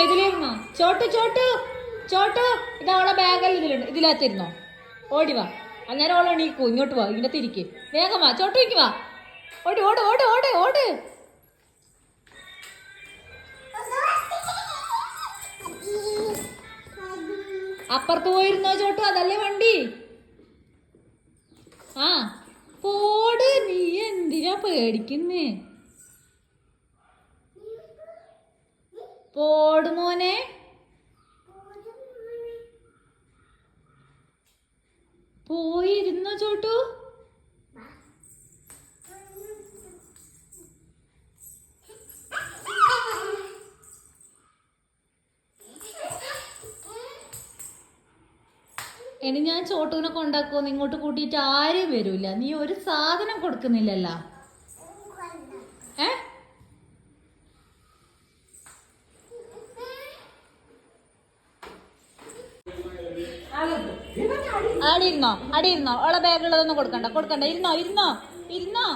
ഇതിലിരുന്നോ ചോട്ടു ചോട്ടു ചോട്ടു ഇതവളെ ബാഗെല്ലാം ഇതിലുണ്ട്. ഇതിനകത്തിരുന്നോ? ഓടി വാ, അന്നേരം ഓളെ എണീക്കൂ. ഇങ്ങോട്ട് വാ, ഇതിൻ്റെ തിരിക്ക്. വേഗം വാ ചോട്ടു, ഇങ്ങ് വാ. ഓട് ഓട് ഓട് ഓട് ഓട്. അപ്പുറത്ത് പോയിരുന്നോ ചോട്ടു? അതല്ലേ വണ്ടി. ആ പോട്, നീ എന്തിനാ പേടിക്കുന്നേ? പോട് മോനെ. പോയിരുന്നോ ചോട്ടു? ഇനി ഞാൻ ചോട്ടുവിനെ കൊണ്ടാക്കുമോ? ഇങ്ങോട്ട് കൂട്ടിയിട്ട് ആരും വരൂല. നീ ഒരു സാധനം കൊടുക്കുന്നില്ലല്ലോ. അടിയിരുന്നോ? അടിയിരുന്നോ? ഓളെ ബാഗുള്ളതൊന്നും കൊടുക്കണ്ട, കൊടുക്കണ്ട. ഇരുന്നോ ഇരുന്നോ ഇരുന്നോ.